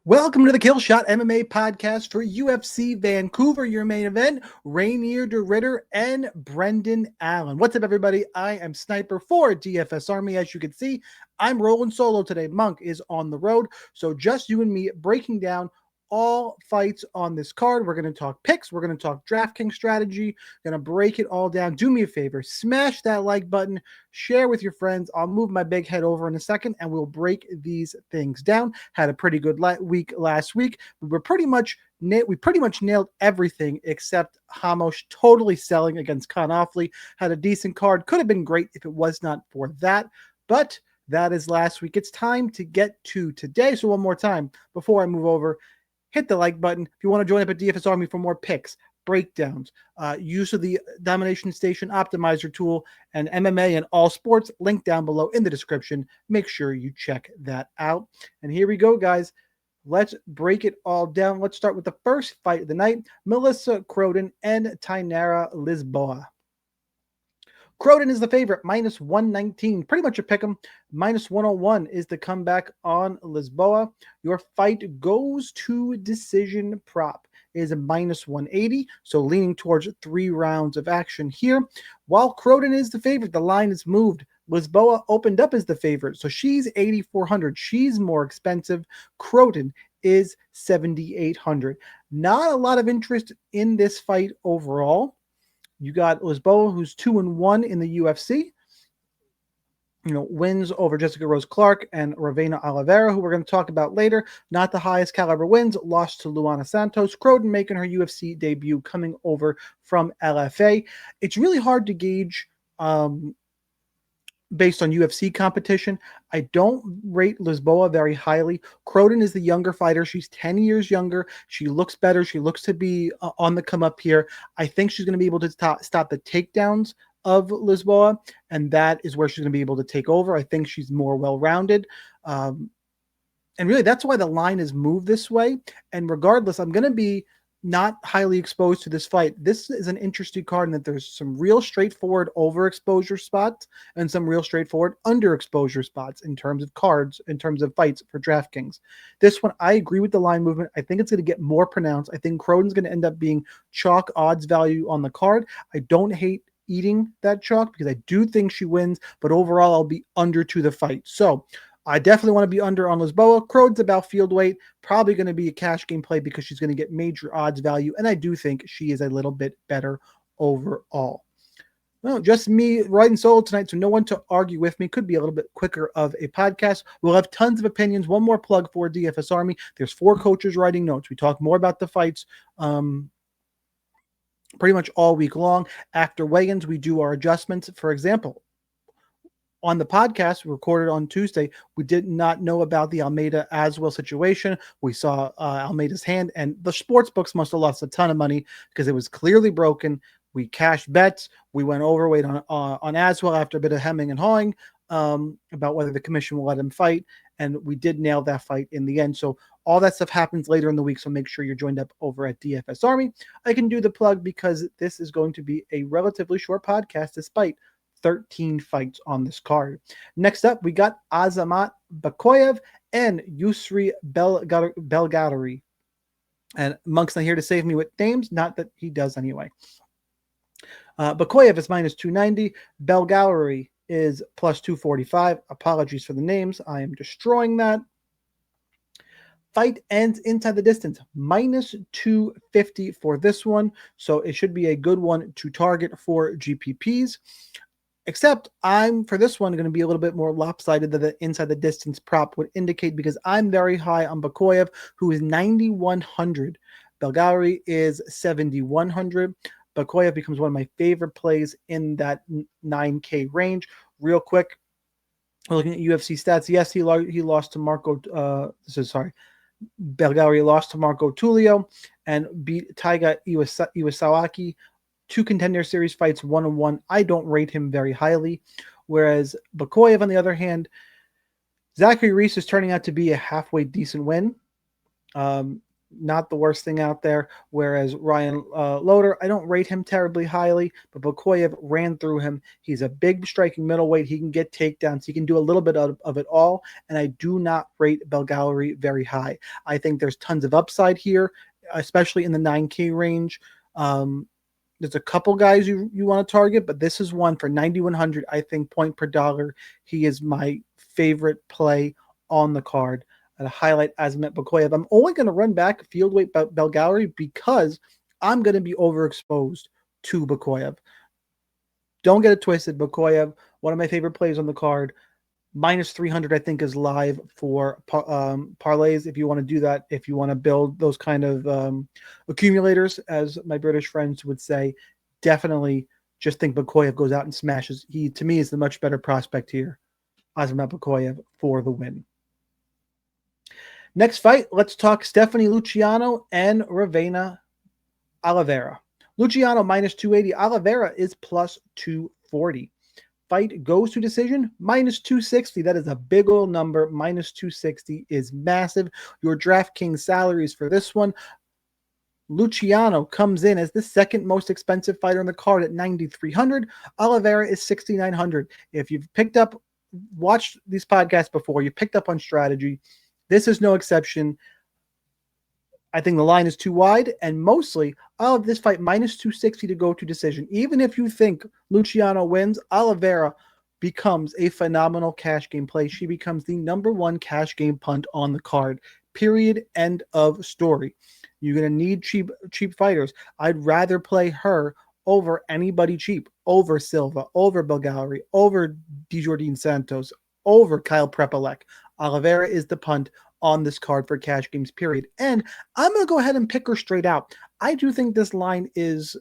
Welcome to the Kill Shot MMA podcast for UFC Vancouver, your main event, Rainier de Ritter and Brendan Allen. What's up, everybody? I am Sniper for DFS Army. As you can see, I'm rolling solo today. Monk is on the road, so just you and me breaking down all fights on this card. We're going to talk picks. We're going to talk DraftKings strategy. Going to break it all down. Do me a favor. Smash that like button. Share with your friends. I'll move my big head over in a second, and we'll break these things down. Had a pretty good week last week. We pretty much nailed everything except Hamosh totally selling against Konofly. Had a decent card. Could have been great if it was not for that. But that is last week. It's time to get to today. So one more time before I move over, hit the like button. If you want to join up at DFS Army for more picks, breakdowns, use of the Domination Station Optimizer tool, and MMA and all sports, link down below in the description. Make sure you check that out. And here we go, guys. Let's break it all down. Let's start with the first fight of the night, Melissa Croden and Tainara Lisboa. Croden is the favorite, minus 119. Pretty much a pick 'em. Minus 101 is the comeback on Lisboa. Your fight goes to decision prop. Is a minus 180, so leaning towards 3 rounds of action here. While Croden is the favorite, the line is moved. Lisboa opened up as the favorite, so she's 8,400. She's more expensive. Croden is 7,800. Not a lot of interest in this fight overall. You got Lisboa, who's 2-1 in the UFC. Wins over Jessica Rose Clark and Ravena Oliveira, who we're going to talk about later. Not the highest caliber wins. Lost to Luana Santos. Croden making her UFC debut, coming over from LFA. It's really hard to gauge based on UFC competition. I don't rate Lisboa very highly. Croden is the younger fighter. She's 10 years younger. She looks better. She looks to be on the come up here. I think she's going to be able to stop the takedowns of Lisboa, and that is where she's going to be able to take over. I think she's more well-rounded. And really, that's why the line is moved this way. And regardless, I'm going to be not highly exposed to this fight. This is an interesting card in that there's some real straightforward overexposure spots and some real straightforward underexposure spots in terms of cards, in terms of fights for DraftKings. This one, I agree with the line movement. I think it's going to get more pronounced. I think Croden's going to end up being chalk odds value on the card. I don't hate eating that chalk because I do think she wins, but overall I'll be under to the fight. So I definitely want to be under on Lisboa. Croden's about field weight, probably going to be a cash game play because she's going to get major odds value, and I do think she is a little bit better overall. Well, just me writing solo tonight, so no one to argue with me. Could be a little bit quicker of a podcast. We'll have tons of opinions. One more plug for DFS Army. There's 4 coaches writing notes. We talk more about the fights pretty much all week long. After weigh-ins, we do our adjustments. For example, on the podcast recorded on Tuesday, we did not know about the Almeida Aswell situation. We saw Almeida's hand, and the sports books must have lost a ton of money because it was clearly broken. We cashed bets. We went overweight on Aswell after a bit of hemming and hawing about whether the commission will let him fight, and we did nail that fight in the end. So all that stuff happens later in the week, so make sure you're joined up over at DFS Army. I can do the plug because this is going to be a relatively short podcast despite 13 fights on this card. Next up, we got Azamat Bekoev and Yousri Belgaroui. And Monk's not here to save me with names, not that he does anyway. Bekoev is minus 290. Belgaroui is plus 245. Apologies for the names. I am destroying that. Fight ends inside the distance, minus 250 for this one. So it should be a good one to target for GPPs. Except for this one, going to be a little bit more lopsided than the inside the distance prop would indicate because I'm very high on Bekoev, who is 9,100. Belgaroui is 7,100. Bekoev becomes one of my favorite plays in that 9K range. Real quick, looking at UFC stats, yes, he lost to Belgaroui lost to Marco Tulio and beat Taiga Iwasaki. 2 Contender Series fights, 1-1. I don't rate him very highly. Whereas Bekoev, on the other hand, Zachary Reese is turning out to be a halfway decent win. not the worst thing out there. Whereas Ryan Loder, I don't rate him terribly highly, but Bekoev ran through him. He's a big striking middleweight. He can get takedowns. He can do a little bit of it all. And I do not rate Belgaroui very high. I think there's tons of upside here, especially in the 9K range. There's a couple guys you want to target, but this is one for 9,100. I think point per dollar. He is my favorite play on the card. And highlight Azamat Bekoev. I'm only going to run back field weight Belgaroui because I'm going to be overexposed to Bekoev. Don't get it twisted. Bekoev, one of my favorite plays on the card. Minus 300, I think, is live for parlays. If you want to do that, if you want to build those kind of accumulators, as my British friends would say, definitely just think Bekoev goes out and smashes. He, to me, is the much better prospect here. Azamat Bekoev for the win. Next fight, let's talk Stephanie Luciano and Ravena Oliveira. Luciano minus 280. Oliveira is plus 240. Fight goes to decision, minus 260. That is a big old number. Minus 260 is massive. Your DraftKings salaries for this one. Luciano comes in as the second most expensive fighter on the card at 9,300. Oliveira is 6,900. If you've watched these podcasts before, you picked up on strategy. This is no exception. I think the line is too wide, and mostly I'll have this fight minus 260 to go to decision. Even if you think Luciano wins, Oliveira becomes a phenomenal cash game play. She becomes the #1 cash game punt on the card. Period. End of story. You're going to need cheap fighters. I'd rather play her over anybody cheap, over Silva, over Belgaroui, over Djorden Santos, over Kyle Prepolec. Oliveira is the punt on this card for cash games, period. And I'm going to go ahead and pick her straight out. I do think this line is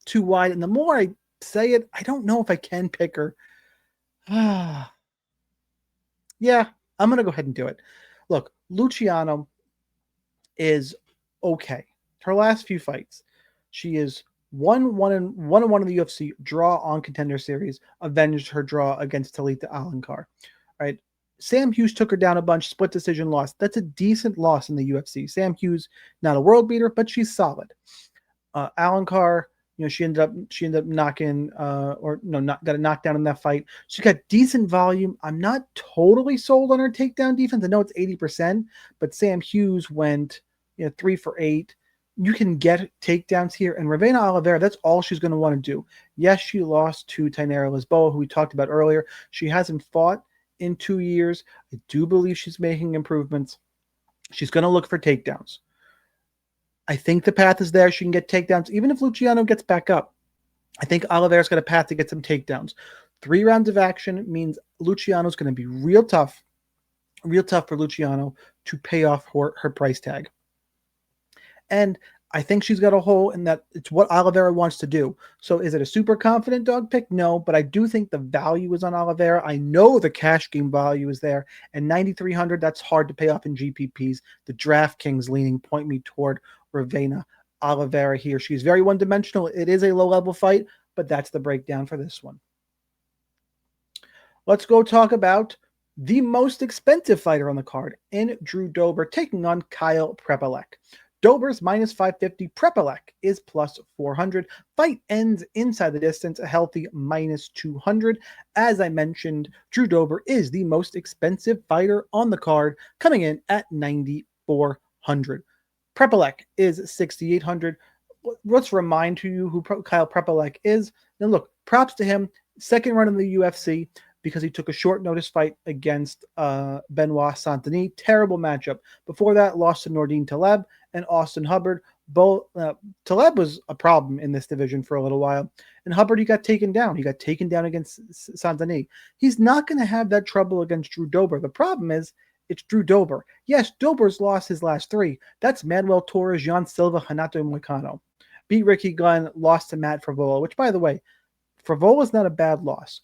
too wide. And the more I say it, I don't know if I can pick her. Yeah, I'm going to go ahead and do it. Look, Luciano is okay. Her last few fights, she is 1-1 in the UFC, draw on Contender Series, avenged her draw against Talita Alankar. All right. Sam Hughes took her down a bunch, split decision loss. That's a decent loss in the UFC. Sam Hughes, not a world beater, but she's solid. Alankar, she ended up knocking, got a knockdown in that fight. She got decent volume. I'm not totally sold on her takedown defense. I know it's 80%, but Sam Hughes went 3 for 8. You can get takedowns here. And Ravena Oliveira, that's all she's going to want to do. Yes, she lost to Tainara Lisboa, who we talked about earlier. She hasn't fought in 2 years. I do believe she's making improvements. She's going to look for takedowns. I think the path is there. She can get takedowns. Even if Luciano gets back up, I think Oliveira's got a path to get some takedowns. 3 rounds of action means Luciano's going to be real tough for Luciano to pay off her price tag. And I think she's got a hole in that. It's what Oliveira wants to do. So is it a super confident dog pick? No, but I do think the value is on Oliveira. I know the cash game value is there. And 9,300, that's hard to pay off in GPPs. The DraftKings leaning point me toward Ravena Oliveira here. She's very one-dimensional. It is a low-level fight, but that's the breakdown for this one. Let's go talk about the most expensive fighter on the card in Drew Dober taking on Kyle Prepolec. Dober's minus 550. Prepolec is plus 400. Fight ends inside the distance, a healthy minus 200. As I mentioned, Drew Dober is the most expensive fighter on the card, coming in at 9,400. Prepolec is 6,800. Let's remind you who Kyle Prepolec is. Now look, props to him. Second run in the UFC because he took a short notice fight against Benoit Saint-Denis. Terrible matchup. Before that, lost to Nordine Taleb and Austin Hubbard. Both Taleb was a problem in this division for a little while. And Hubbard, he got taken down. He got taken down against Saint-Denis. He's not going to have that trouble against Drew Dober. The problem is, it's Drew Dober. Yes, Dober's lost his last 3. That's Manuel Torres, Jan Silva, Renato Moicano. Beat Ricky Glenn, lost to Matt Frevola, which, by the way, Frevola's not a bad loss.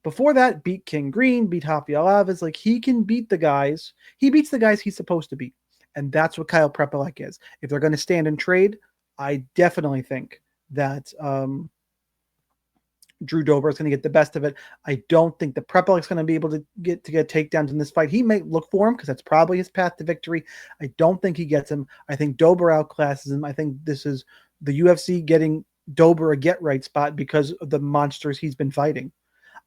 Before that, beat King Green, beat Rafael Alves. Like, he can beat the guys. He beats the guys he's supposed to beat. And that's what Kyle Prepolec is. If they're going to stand and trade, I definitely think that Drew Dober is going to get the best of it. I don't think the Prepolec is going to be able to get takedowns in this fight. He may look for him because that's probably his path to victory. I don't think he gets him. I think Dober outclasses him. I think this is the UFC getting Dober a get-right spot because of the monsters he's been fighting.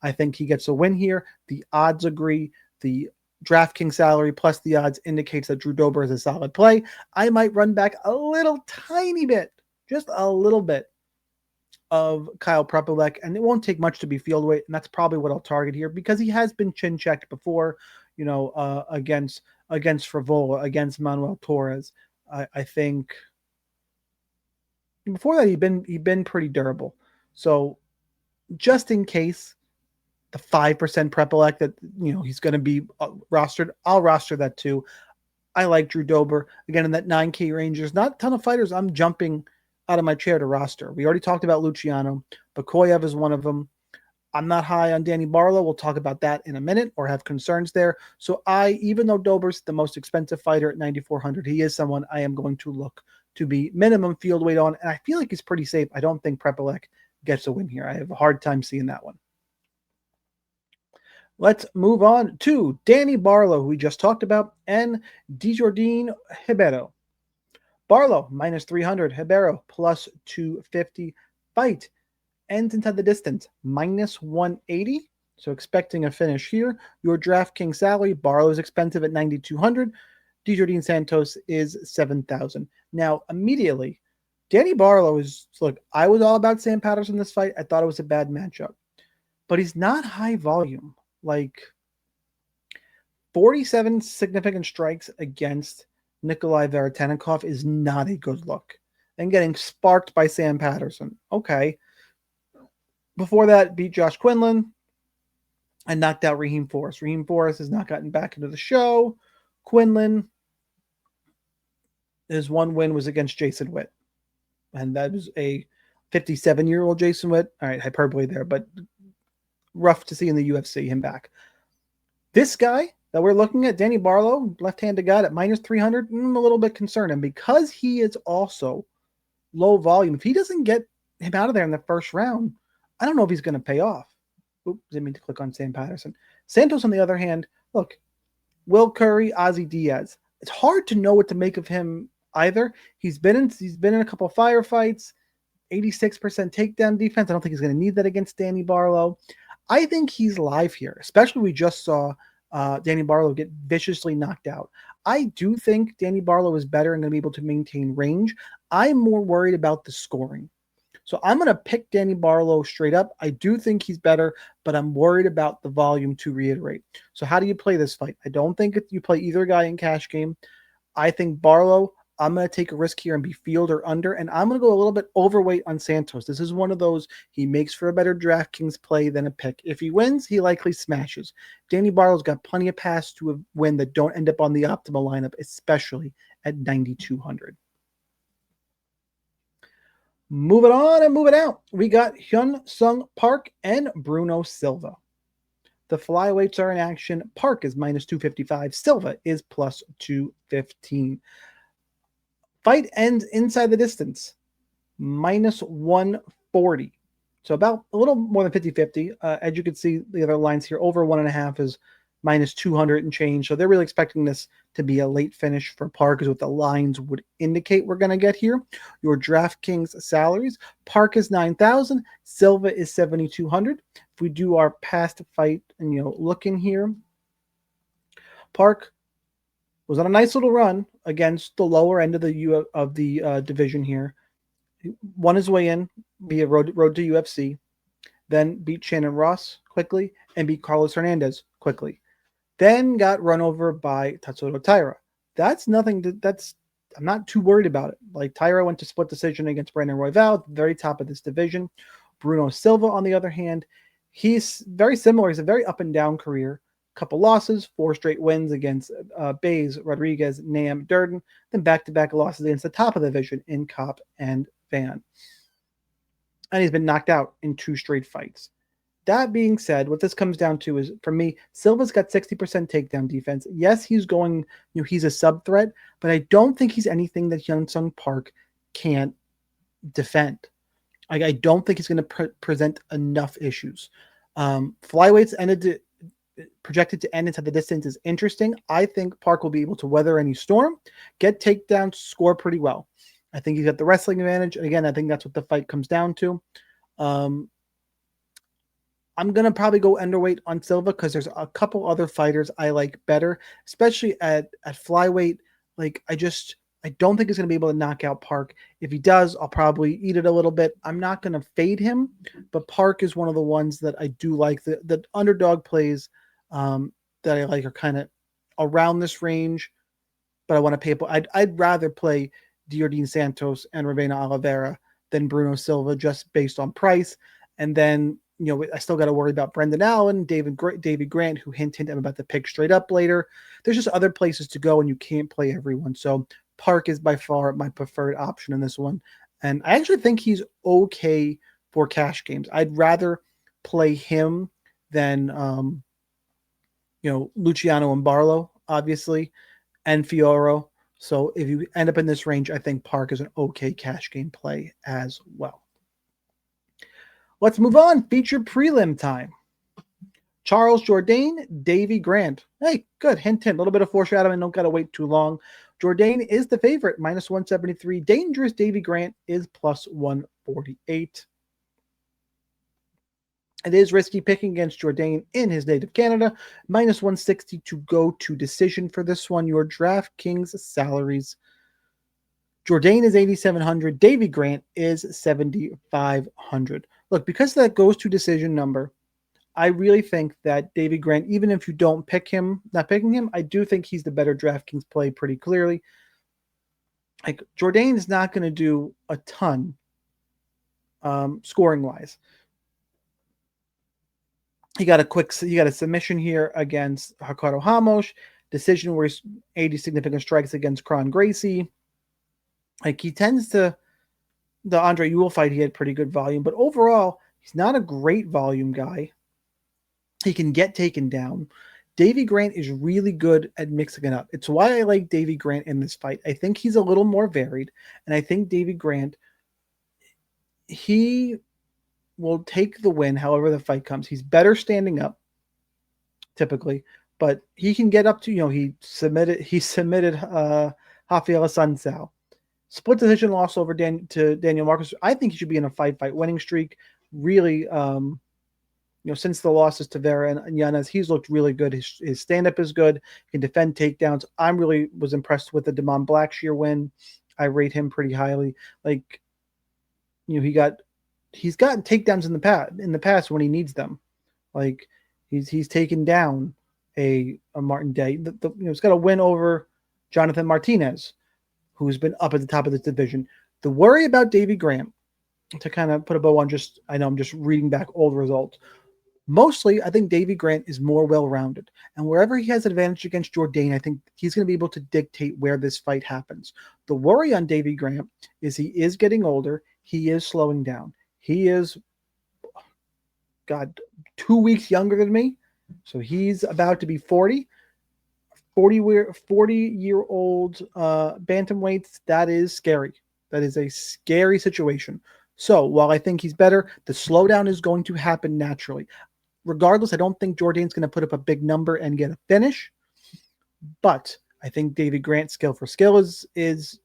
I think he gets a win here. The odds agree. The DraftKings salary plus the odds indicates that Drew Dober is a solid play. I might run back a little tiny bit, just a little bit, of Kyle Prepolec, and it won't take much to be field weight, and that's probably what I'll target here because he has been chin checked before, against Frevola, against Manuel Torres. I think before that he'd been pretty durable. So just in case the 5% Prepolec that he's going to be rostered, I'll roster that too. I like Drew Dober again in that 9K range. There's not a ton of fighters I'm jumping out of my chair to roster. We already talked about Luciano. Bekoev is one of them. I'm not high on Danny Barlow. We'll talk about that in a minute or have concerns there. So even though Dober's the most expensive fighter at 9,400, he is someone I am going to look to be minimum field weight on. And I feel like he's pretty safe. I don't think Prepolec gets a win here. I have a hard time seeing that one. Let's move on to Danny Barlow, who we just talked about, and Djorden Ribeiro. Barlow, minus 300. Ribeiro, plus 250. Fight ends inside the distance, minus 180. So expecting a finish here. Your DraftKings salary, Barlow is expensive at 9,200. Djorden Santos is 7,000. Now, immediately, Danny Barlow is, look, I was all about Sam Patterson in this fight. I thought it was a bad matchup. But he's not high volume. Like, 47 significant strikes against Nikolai Veretennikov is not a good look. And getting sparked by Sam Patterson. Okay. Before that, beat Josh Quinlan and knocked out Raheem Forrest. Raheem Forrest has not gotten back into the show. Quinlan, his one win was against Jason Witt. And that was a 57-year-old Jason Witt. All right, hyperbole there, but rough to see in the UFC, him back. This guy that we're looking at, Danny Barlow, left-handed guy at minus 300, I'm a little bit concerned. And because he is also low volume, if he doesn't get him out of there in the first round, I don't know if he's going to pay off. Oops, didn't mean to click on Sam Patterson. Santos, on the other hand, look, Will Curry, Ozzy Diaz. It's hard to know what to make of him either. He's been in a couple firefights, 86% takedown defense. I don't think he's going to need that against Danny Barlow. I think he's live here, especially we just saw Danny Barlow get viciously knocked out. I do think Danny Barlow is better and going to be able to maintain range. I'm more worried about the scoring. So I'm going to pick Danny Barlow straight up. I do think he's better, but I'm worried about the volume to reiterate. So how do you play this fight? I don't think you play either guy in cash game. I think Barlow, I'm going to take a risk here and be field or under, and I'm going to go a little bit overweight on Santos. This is one of those, he makes for a better DraftKings play than a pick. If he wins, he likely smashes. Danny Barlow's got plenty of paths to win that don't end up on the optimal lineup, especially at 9,200. Moving on and moving out, we got Hyun Sung Park and Bruno Silva. The flyweights are in action. Park is minus 255. Silva is plus 215. Fight ends inside the distance, minus 140. So about a little more than 50-50. As you can see, the other lines here, over 1.5 is minus 200 and change. So they're really expecting this to be a late finish for Park, is what the lines would indicate we're going to get here. Your DraftKings salaries, Park is 9,000, Silva is 7,200. If we do our past fight and look in here, Park was on a nice little run against the lower end of the division here. He won his way in via road to UFC, then beat Shannon Ross quickly and beat Carlos Hernandez quickly. Then got run over by Tatsuro Taira. That's nothing. I'm not too worried about it. Like, Taira went to split decision against Brandon Royval at the very top of this division. Bruno Silva, on the other hand, he's very similar. He's a very up and down career. Couple losses, 4 straight wins against Bays, Rodriguez, Nam, Djorden, then back-to-back losses against the top of the division in Kopp and Van. And he's been knocked out in 2 straight fights. That being said, what this comes down to is, for me, Silva's got 60% takedown defense. Yes, he's going, he's a sub-threat, but I don't think he's anything that Hyun Sung Park can't defend. I don't think he's going to present enough issues. Flyweights projected to end inside the distance is interesting. I think Park will be able to weather any storm, get takedowns, score pretty well. I think he's got the wrestling advantage. And again, I think that's what the fight comes down to. I'm going to probably go underweight on Silva because there's a couple other fighters I like better, especially at flyweight. Like, I don't think he's going to be able to knock out Park. If he does, I'll probably eat it a little bit. I'm not going to fade him, but Park is one of the ones that I do like. The underdog plays that I like are kind of around this range, but I want to pay. I'd rather play Djorden Santos and Ravena Oliveira than Bruno Silva just based on price. And then, I still got to worry about Brendan Allen, Davey Grant, who hint I'm about to pick straight up later. There's just other places to go, and you can't play everyone. So Park is by far my preferred option in this one. And I actually think he's okay for cash games. I'd rather play him than, Luciano and Barlow, obviously, and Fiorot. So if you end up in this range, I think Park is an okay cash game play as well. Let's move on. Feature prelim time. Charles Jourdain, Davey Grant. Hey, good. Hint, hint. A little bit of foreshadowing. Don't got to wait too long. Jourdain is the favorite, minus 173. Dangerous Davey Grant is plus 148. It is risky picking against Jourdain in his native Canada. Minus 160 to go to decision for this one. Your DraftKings salaries. Jourdain is 8,700. Davey Grant is 7,500. Look, because that goes to decision number, I really think that Davey Grant, even if you don't pick him, not picking him, I do think he's the better DraftKings play pretty clearly. Like, Jourdain is not going to do a ton scoring wise. He got a submission here against Ricardo Ramos, decision where he's 80 significant strikes against Kron Gracie. Like, he tends to, the Andre Ewell fight, he had pretty good volume, but overall, he's not a great volume guy. He can get taken down. Davey Grant is really good at mixing it up. It's why I like Davey Grant in this fight. I think he's a little more varied, and I think Davey Grant, he will take the win however the fight comes. He's better standing up, typically, but he can get up to, he submitted Rafael Assunção. Split decision loss over to Daniel Marcus. I think he should be in a fight winning streak. Really, since the losses to Vera and Yanez, he's looked really good. His stand-up is good. He can defend takedowns. I really was impressed with the Damon Blackshear win. I rate him pretty highly. Like, he's gotten takedowns in the past when he needs them. Like, he's taken down a Martin Day. He's got a win over Jonathan Martinez, who's been up at the top of this division. The worry about Davey Grant, to kind of put a bow on, I know I'm just reading back old results. Mostly, I think Davey Grant is more well-rounded. And wherever he has advantage against Jourdain, I think he's going to be able to dictate where this fight happens. The worry on Davey Grant is he is getting older. He is slowing down. He is, 2 weeks younger than me. So he's about to be 40. 40-year-old bantamweights, that is scary. That is a scary situation. So while I think he's better, the slowdown is going to happen naturally. Regardless, I don't think Jourdain's going to put up a big number and get a finish. But I think Davey Grant's skill for skill is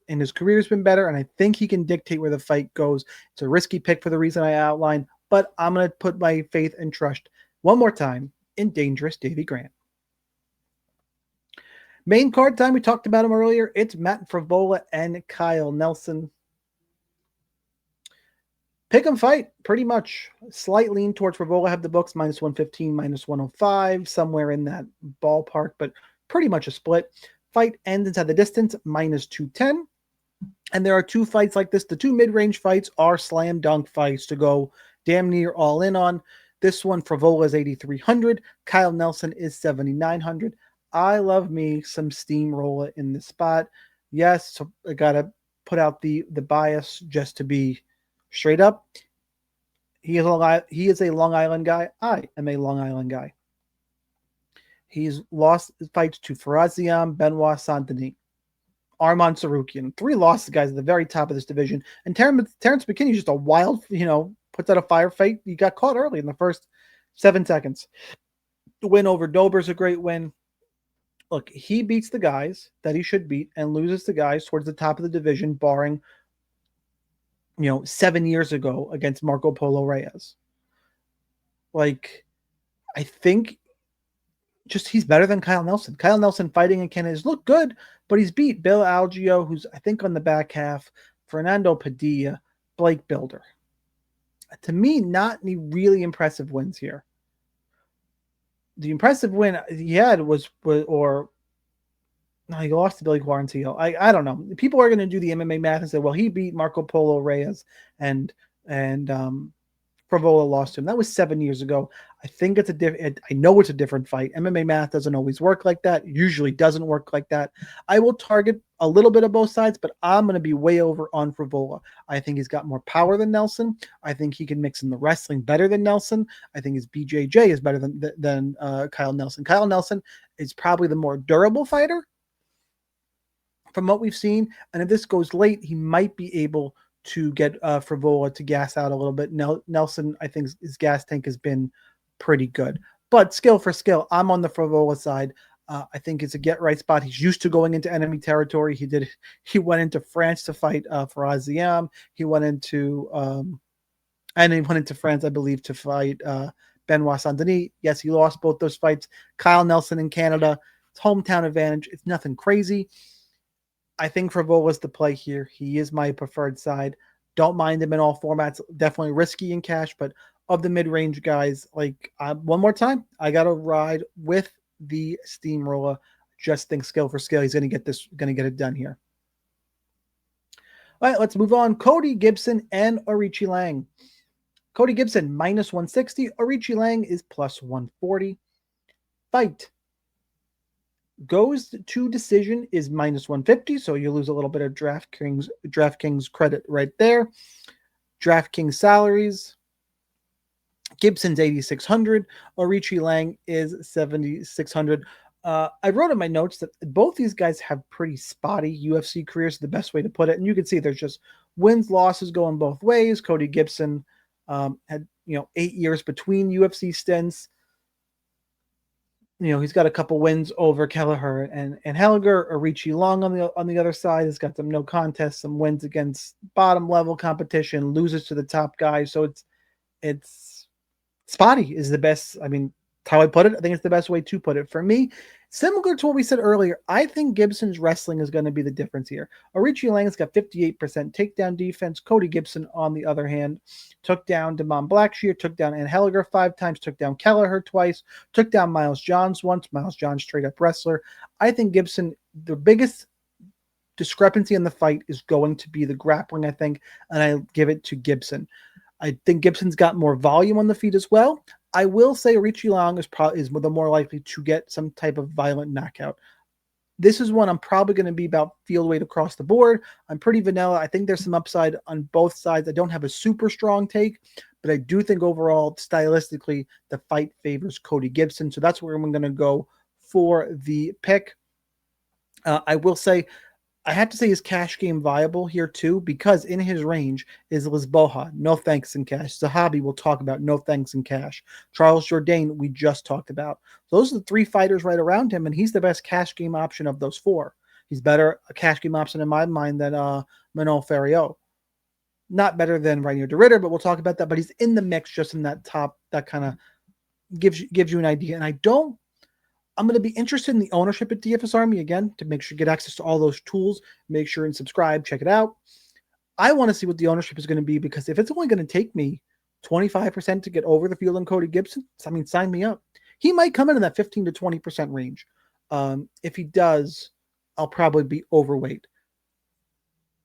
in his career has been better, and I think he can dictate where the fight goes. It's a risky pick for the reason I outlined, but I'm going to put my faith and trust one more time in dangerous Davey Grant. Main card time, we talked about him earlier. It's Matt Frevola and Kyle Nelson. Pick 'em fight, pretty much. Slight lean towards Frevola. Have the books minus 115, minus 105, somewhere in that ballpark, but pretty much a split. Fight ends inside the distance, minus 210. And there are two fights like this. The two mid-range fights are slam dunk fights to go damn near all in on. This one, Frevola is 8,300. Kyle Nelson is 7,900. I love me some steamroller in this spot. Yes, so I got to put out the bias just to be straight up. He is a Long Island guy. I am a Long Island guy. He's lost fights to Farazian, Benoit, Saint-Denis. Arman Sarukian. 3 losses, guys, at the very top of this division. And Terrence McKinney is just a wild, puts out a firefight. He got caught early in the first 7 seconds. The win over Dober is a great win. Look, he beats the guys that he should beat and loses the guys towards the top of the division, barring, 7 years ago against Marco Polo Reyes. Like, I think just he's better than Kyle Nelson. Kyle Nelson fighting in Canada has looked good, but he's beat Bill Algeo, who's, I think, on the back half, Fernando Padilla, Blake Builder. To me, not any really impressive wins here. The impressive win he had he lost to Billy Quarantillo. I don't know. People are going to do the MMA math and say, well, he beat Marco Polo Reyes and Frevola lost to him. That was 7 years ago. I think it's I know it's a different fight. MMA math doesn't always work like that. Usually doesn't work like that. I will target a little bit of both sides, but I'm going to be way over on Frevola. I think he's got more power than Nelson. I think he can mix in the wrestling better than Nelson. I think his BJJ is better than Kyle Nelson. Kyle Nelson is probably the more durable fighter from what we've seen. And if this goes late, he might be able to get Frevola to gas out a little bit. Nelson, I think his gas tank has been pretty good. But skill for skill, I'm on the Frevola side. I think it's a get-right spot. He's used to going into enemy territory. He went into France to fight for Aziam. He went into France, I believe, to fight Benoit Saint-Denis. Yes, he lost both those fights. Kyle Nelson in Canada. It's hometown advantage. It's nothing crazy. I think Frevola's the play here. He is my preferred side. Don't mind him in all formats. Definitely risky in cash, but of the mid-range guys, one more time, I got to ride with the steamroller. Just think skill for skill. He's going to get it done here. All right, let's move on. Cody Gibson and Aoriqileng. Cody Gibson, minus 160. Aoriqileng is plus 140. Fight goes to decision is minus 150, so you lose a little bit of DraftKings credit right there. DraftKings salaries, Gibson's 8,600, Aoriqileng is 7,600. I wrote in my notes that both these guys have pretty spotty UFC careers, the best way to put it, and you can see there's just wins, losses going both ways. Cody Gibson had 8 years between UFC stints. He's got a couple wins over Kelleher and Helliger. Aoriqileng on the other side has got some no contest, some wins against bottom level competition, loses to the top guys. So it's spotty is the best. I mean, how I put it, I think it's the best way to put it. For me, similar to what we said earlier, I think Gibson's wrestling is going to be the difference here. Aoriqileng's got 58% takedown defense. Cody Gibson, on the other hand, took down Damon Blackshear, took down Ann Helliger 5 times, took down Kelleher twice, took down Miles Johns once. Miles Johns, straight up wrestler. I think Gibson, the biggest discrepancy in the fight is going to be the grappling, I think, and I give it to Gibson. I think Gibson's got more volume on the feet as well. I will say Aoriqileng is the more likely to get some type of violent knockout. This is one I'm probably going to be about field weight across the board. I'm pretty vanilla. I think there's some upside on both sides. I don't have a super strong take, but I do think overall, stylistically, the fight favors Cody Gibson. So that's where I'm going to go for the pick. I will say, I have to say his cash game viable here too, because in his range is Lisboa, no thanks in cash. Zahabi we'll talk about, no thanks in cash. Charles Jourdain, we just talked about. Those are the 3 fighters right around him, and he's the best cash game option of those 4. He's better a cash game option in my mind than Manon Fiorot. Not better than Rainier de Ritter, but we'll talk about that. But he's in the mix, just in that top. That kind of gives you an idea. And I'm going to be interested in the ownership at DFS Army again to make sure you get access to all those tools. Make sure and subscribe. Check it out. I want to see what the ownership is going to be, because if it's only going to take me 25% to get over the field on Cody Gibson, sign me up. He might come in that 15 to 20% range. If he does, I'll probably be overweight.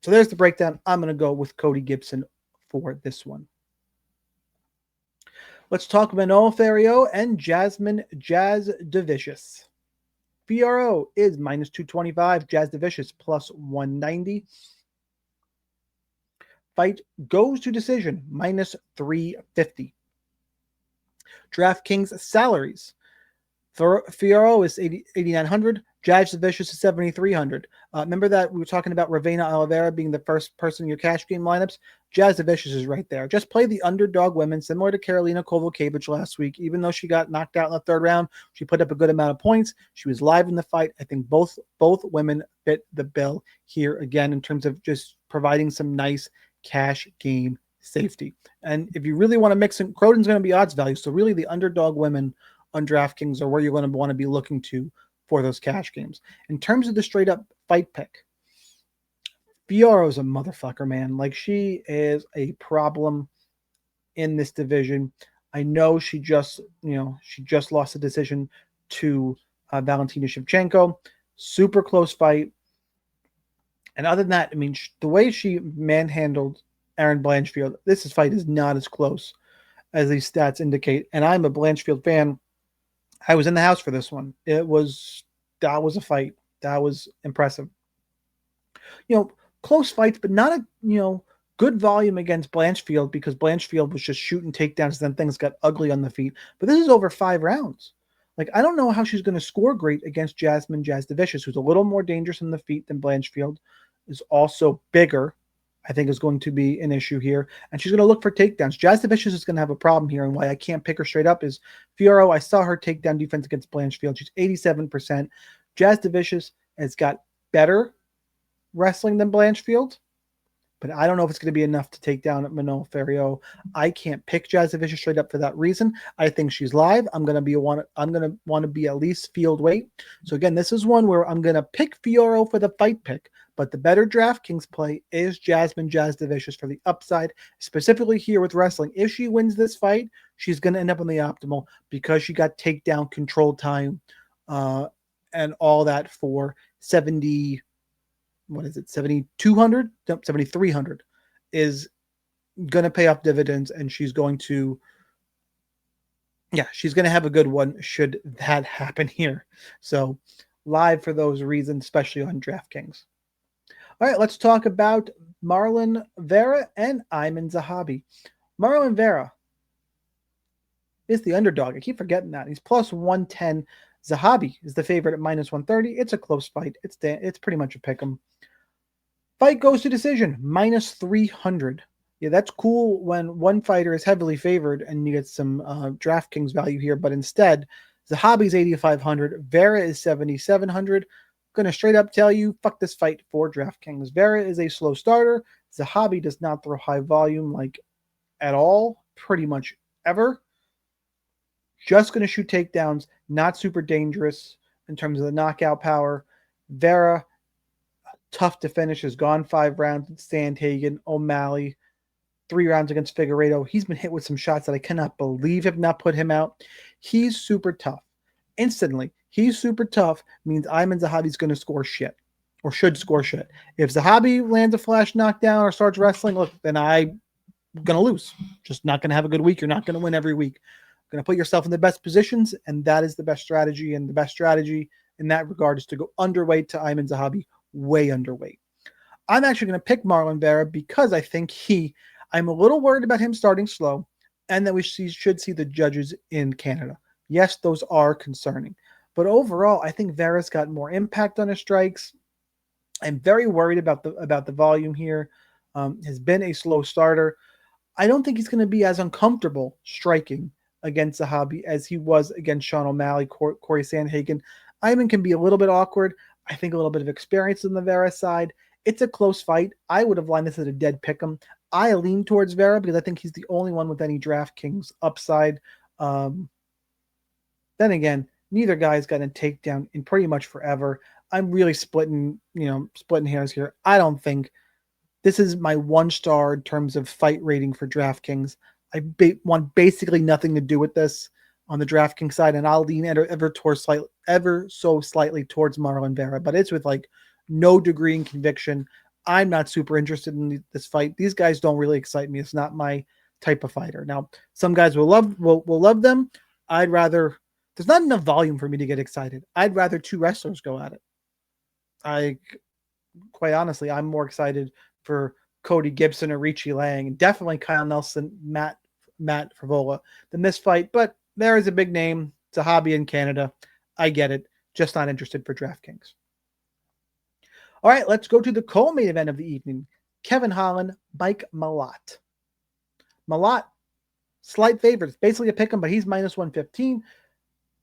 So there's the breakdown. I'm going to go with Cody Gibson for this one. Let's talk Manon Fiorot and Jasmine Jasudavicius. Fiorot is minus 225. Jasudavicius plus 190. Fight goes to decision, minus 350. DraftKings salaries. Fiorot is 8,900. Jasudavicius is 7,300. Remember that we were talking about Ravena Oliveira being the first person in your cash game lineups? Jasudavicius is right there. Just play the underdog women, similar to Karolina Kowalkiewicz last week. Even though she got knocked out in the third round, she put up a good amount of points. She was live in the fight. I think both women fit the bill here again in terms of just providing some nice cash game safety. And if you really want to mix in, Croden's going to be odds value. So really the underdog women on DraftKings are where you're going to want to be looking to for those cash games. In terms of the straight up fight pick, Fiorot's a motherfucker, man. Like, she is a problem in this division. I know she just lost a decision to Valentina Shevchenko. Super close fight. And other than that, I mean, the way she manhandled Erin Blanchfield, this fight is not as close as these stats indicate. And I'm a Blanchfield fan. I was in the house for this one. That was a fight. That was impressive. Close fights, but not a, good volume against Blanchfield, because Blanchfield was just shooting takedowns, and then things got ugly on the feet. But this is over 5 rounds. Like, I don't know how she's going to score great against Jasmine Jasudavicius, who's a little more dangerous on the feet than Blanchfield, is also bigger. I think is going to be an issue here. And she's going to look for takedowns. Jasudavicius is going to have a problem here, and why I can't pick her straight up is Fiorot. I saw her takedown defense against Blanchfield. She's 87%. Jasudavicius has got better wrestling than Blanchfield, but I don't know if it's going to be enough to take down Manon Fiorot. I can't pick Jasudavicius straight up for that reason. I think she's live. I'm going to want to be at least field weight. So again, this is one where I'm going to pick Fiorot for the fight pick, but the better DraftKings play is Jasmine Jasudavicius for the upside, specifically here with wrestling. If she wins this fight, she's going to end up on the optimal because she got takedown control time and all that for 7,200? Nope, 7,300 is going to pay off dividends, and she's going to have a good one should that happen here. So live for those reasons, especially on DraftKings. All right, let's talk about Marlon Vera and Ayman Zahabi. Marlon Vera is the underdog. I keep forgetting that. He's plus 110. Zahabi is the favorite at minus 130. It's a close fight. It's pretty much a pick 'em. Fight goes to decision, minus 300. Yeah, that's cool when one fighter is heavily favored and you get some DraftKings value here, but instead, Zahabi's 8,500. Vera is 7,700. Going to straight up tell you, fuck this fight for DraftKings. Vera is a slow starter. Zahabi does not throw high volume at all, pretty much ever. Just going to shoot takedowns, not super dangerous in terms of the knockout power. Vera, tough to finish, has gone 5 rounds with Sandhagen, O'Malley, 3 rounds against Figueiredo. He's been hit with some shots that I cannot believe have not put him out. He's super tough. Instantly, he's super tough means Ayman Zahabi's going to score shit, or should score shit. If Zahabi lands a flash knockdown or starts wrestling, look, then I'm going to lose. Just not going to have a good week. You're not going to win every week. Going to put yourself in the best positions, and that is the best strategy. And the best strategy in that regard is to go underweight to Ayman Zahabi, way underweight. I'm actually going to pick Marlon Vera because I think I'm a little worried about him starting slow, and that we should see the judges in Canada. Yes, those are concerning. But overall, I think Vera's got more impact on his strikes. I'm very worried about the volume here. Has been a slow starter. I don't think he's going to be as uncomfortable striking against Zahabi as he was against Sean O'Malley, Corey Sandhagen. Ayman can be a little bit awkward. I think a little bit of experience on the Vera side. It's a close fight. I would have lined this as a dead pick'em. I lean towards Vera because I think he's the only one with any DraftKings upside. Then again, neither guy's got a takedown in pretty much forever. I'm really splitting hairs here. I don't think this is my 1-star in terms of fight rating for DraftKings. I want basically nothing to do with this on the DraftKings side, and I'll lean ever so slightly towards Marlon Vera, but it's with no degree in conviction. I'm not super interested in this fight. These guys don't really excite me. It's not my type of fighter. Now, some guys will love them. I'd rather. There's not enough volume for me to get excited. I'd rather 2 wrestlers go at it. Quite honestly, I'm more excited for Cody, Gibson, Aoriqileng, and definitely Kyle Nelson, Matt Frevola than this fight. But there is a big name. It's a hobby in Canada. I get it. Just not interested for DraftKings. All right, let's go to the co-main event of the evening. Kevin Holland, Mike Malott. Malott, slight favorite. It's basically a pick 'em, but he's minus 115.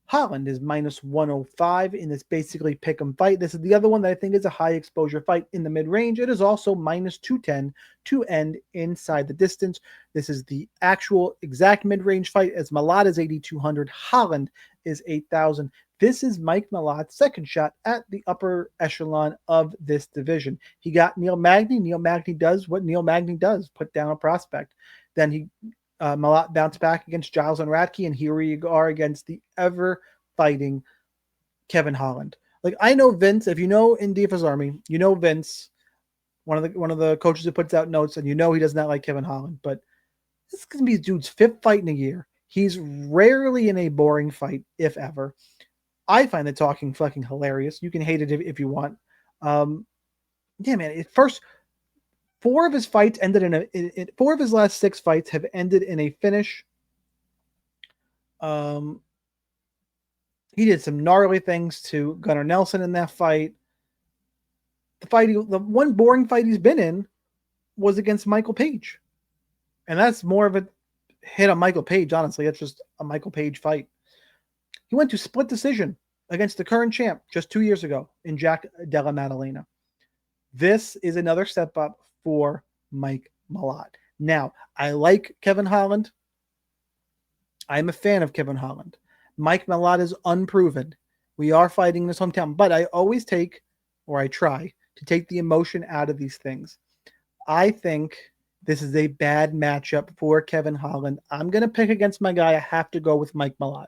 Holland is minus 105 in this basically pick 'em fight. This is the other one that I think is a high exposure fight in the mid-range. It is also minus 210 to end inside the distance. This is the actual exact mid-range fight as Malott is 8,200. Holland is 8,000. This is Mike Malott's second shot at the upper echelon of this division. He got Neil Magny. Neil Magny does what Neil Magny does, put down a prospect. Then Malott bounced back against Giles and Radke, and here we are against the ever-fighting Kevin Holland. Like, I know Vince. If you know in DFS Army, you know Vince, one of the coaches who puts out notes, and you know he does not like Kevin Holland. But this is going to be his dude's fifth fight in a year. He's rarely in a boring fight, if ever. I find the talking fucking hilarious. You can hate it if you want. Yeah, man. First, four of his fights ended in four of his last six fights have ended in a finish. He did some gnarly things to Gunnar Nelson in that fight. The one boring fight he's been in was against Michael Page. And that's more of a hit on Michael Page, honestly. It's just a Michael Page fight. He went to split decision against the current champ just 2 years ago in Jack Della Maddalena. This is another step up for Mike Malott. Now, I like Kevin Holland. I'm a fan of Kevin Holland. Mike Malott is unproven. We are fighting in his hometown, but I always take, or I try, to take the emotion out of these things. I think this is a bad matchup for Kevin Holland. I'm going to pick against my guy. I have to go with Mike Malott.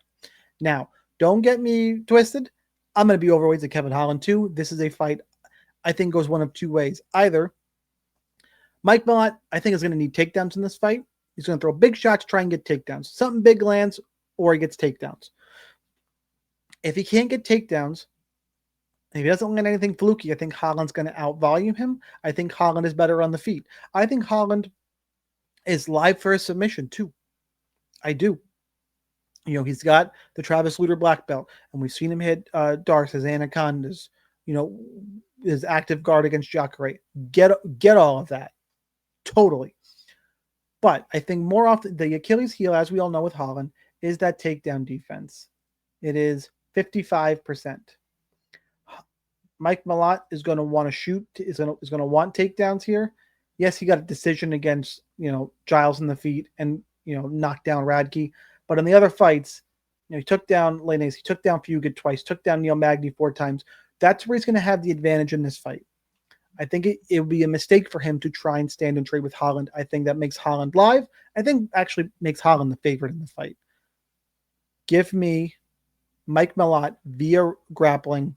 Now, don't get me twisted. I'm going to be overweight to Kevin Holland too. This is a fight I think goes one of two ways. Either Mike Malott, I think, is going to need takedowns in this fight. He's going to throw big shots, try and get takedowns. Something big lands, or he gets takedowns. If he can't get takedowns, if he doesn't land anything fluky, I think Holland's going to outvolume him. I think Holland is better on the feet. I think Holland is live for a submission too. I do. You know, he's got the Travis Lutter black belt, and we've seen him hit Darce as Anacondas, you know, his active guard against Jacare. Get all of that. Totally. But I think more often the Achilles heel, as we all know with Holland, is that takedown defense. It is 55%. Mike Malott is going to want to shoot, is going to want takedowns here. Yes, he got a decision against, you know, Giles in the feet and, you know, knocked down Radke. But in the other fights, you know, he took down Lainez, he took down Fugit twice, took down Neil Magny 4 times. That's where he's going to have the advantage in this fight. I think it would be a mistake for him to try and stand and trade with Holland. I think that makes Holland live. I think actually makes Holland the favorite in the fight. Give me Mike Malott via grappling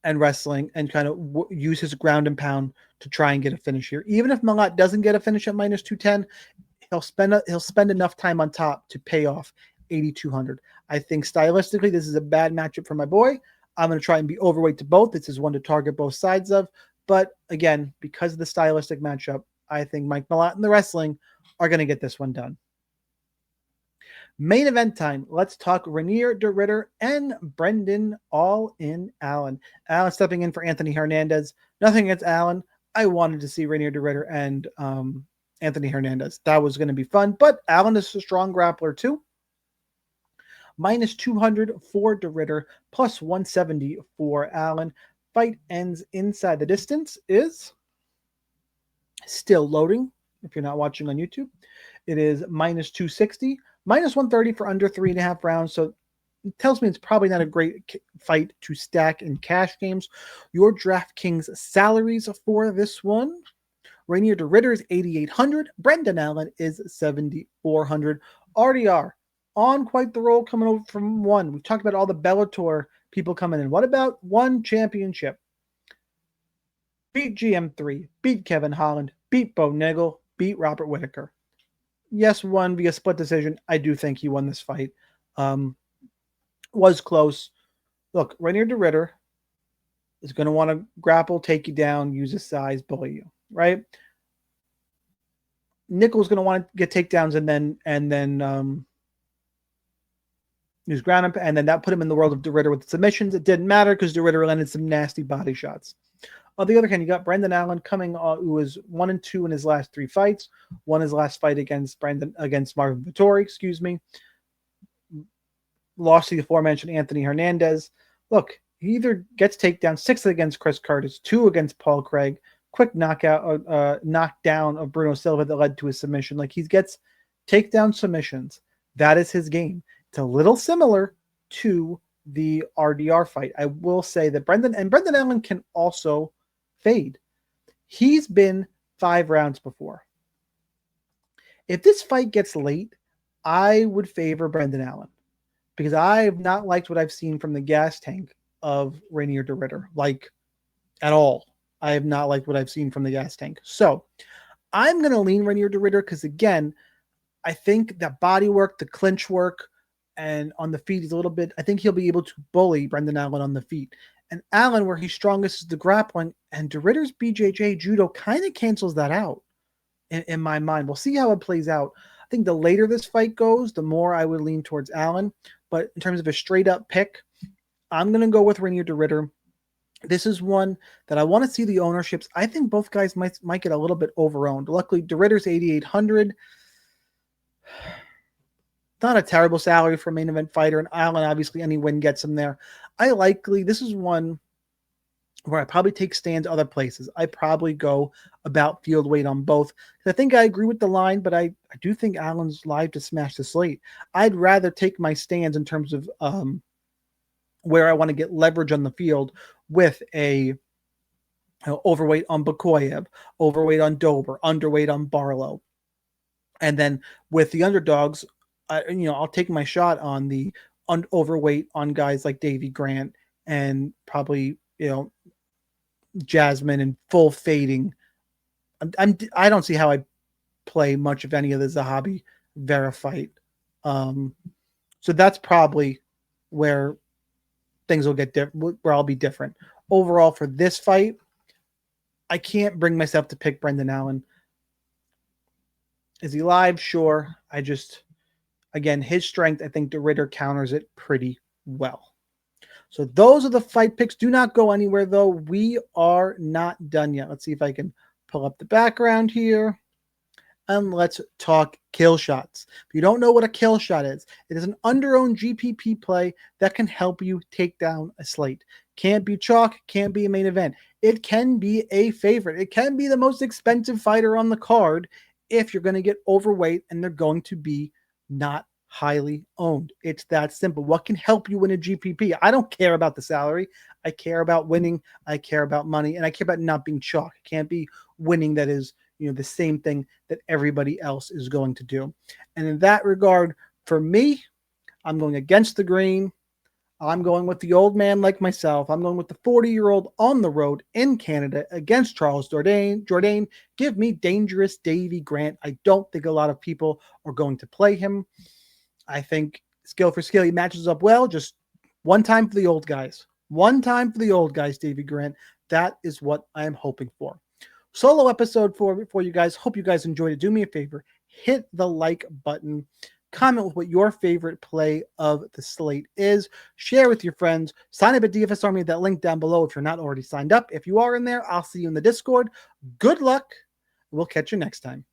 and wrestling and kind of use his ground and pound to try and get a finish here. Even if Malott doesn't get a finish at minus 210, he'll spend enough time on top to pay off 8,200. I think stylistically this is a bad matchup for my boy. I'm going to try and be overweight to both. This is one to target both sides of. But again, because of the stylistic matchup, I think Mike Malott and the wrestling are going to get this one done. Main event time. Let's talk Rainier de Ridder and Brendan All-In Allen. Allen stepping in for Anthony Hernandez. Nothing against Allen. I wanted to see Rainier de Ridder and Anthony Hernandez. That was going to be fun. But Allen is a strong grappler too. Minus 200 for de Ridder, plus 170 for Allen. Fight ends inside the distance is still loading. If you're not watching on YouTube, it is minus 260, minus 130 for under 3.5 rounds. So it tells me it's probably not a great fight to stack in cash games. Your DraftKings salaries for this one: Rainier de Ridder is 8,800. Brendan Allen is 7,400. RDR on quite the roll coming over from one. We've talked about all the Bellator people coming in. What about one championship? Beat GM3, beat Kevin Holland, beat Bo Nigel, beat Robert Whittaker. Yes, won via split decision. I do think he won this fight. Was close. Look, Rainier de Ridder is going to want to grapple, take you down, use his size, bully you, right? Nichols going to want to get takedowns and then He was ground and then that put him in the world of DeRitter with submissions. It didn't matter because DeRitter landed some nasty body shots. On the other hand, you got Brendan Allen coming who was 1-2 in his last 3 fights. Won his last fight against Marvin Vettori, lost to the aforementioned Anthony Hernandez. Look, he either gets takedown 6 against Chris Curtis, 2 against Paul Craig, quick knockdown of Bruno Silva that led to his submission. Like, he gets takedown submissions. That is his game. It's a little similar to the RDR fight. I will say that Brendan Allen can also fade. He's been 5 rounds before. If this fight gets late, I would favor Brendan Allen because I have not liked what I've seen from the gas tank of Rainier DeRitter, like at all. I have not liked what I've seen from the gas tank. So I'm going to lean Rainier DeRitter because, again, I think that body work, the clinch work, and on the feet is a little bit, I think he'll be able to bully Brendan Allen on the feet. And Allen, where he's strongest, is the grappling, and DeRitter's BJJ judo kind of cancels that out in my mind. We'll see how it plays out. I think the later this fight goes, the more I would lean towards Allen. But in terms of a straight up pick, I'm going to go with Rainier DeRitter. This is one that I want to see the ownerships. I think both guys might get a little bit overowned. Luckily, DeRitter's 8,800. Not a terrible salary for a main event fighter, and Allen, obviously, any win gets him there. This is one where I probably take stands other places. I probably go about field weight on both. I think I agree with the line, but I do think Allen's live to smash the slate. I'd rather take my stands in terms of where I want to get leverage on the field with a overweight on Bekoev, overweight on Dober, underweight on Barlow. And then with the underdogs, I'll take my shot on the overweight on guys like Davey Grant and probably, Jasmine and full fading. I don't see how I play much of any of the Zahabi Vera fight. So that's probably where things will get different, where I'll be different. Overall, for this fight, I can't bring myself to pick Brendan Allen. Is he live? Sure. Again, his strength, I think DeRitter counters it pretty well. So those are the fight picks. Do not go anywhere, though. We are not done yet. Let's see if I can pull up the background here. And let's talk kill shots. If you don't know what a kill shot is, it is an under-owned GPP play that can help you take down a slate. Can't be chalk, can't be a main event. It can be a favorite. It can be the most expensive fighter on the card if you're going to get overweight and they're going to be not highly owned. It's that simple. What can help you win a GPP? I don't care about the salary. I care about winning. I care about money. And I care about not being chalk. It can't be winning that is the same thing that everybody else is going to do. And in that regard, for me, I'm going against the grain. I'm going with the old man like myself. I'm going with the 40-year-old on the road in Canada against Charles Jourdain. Give me dangerous Davey Grant. I don't think a lot of people are going to play him. I think skill for skill, he matches up well. Just one time for the old guys. One time for the old guys, Davey Grant. That is what I am hoping for. Solo episode for you guys. Hope you guys enjoyed it. Do me a favor. Hit the like button. Comment with what your favorite play of the slate is. Share with your friends. Sign up at DFS Army at that link down below if you're not already signed up. If you are in there, I'll see you in the Discord. Good luck. We'll catch you next time.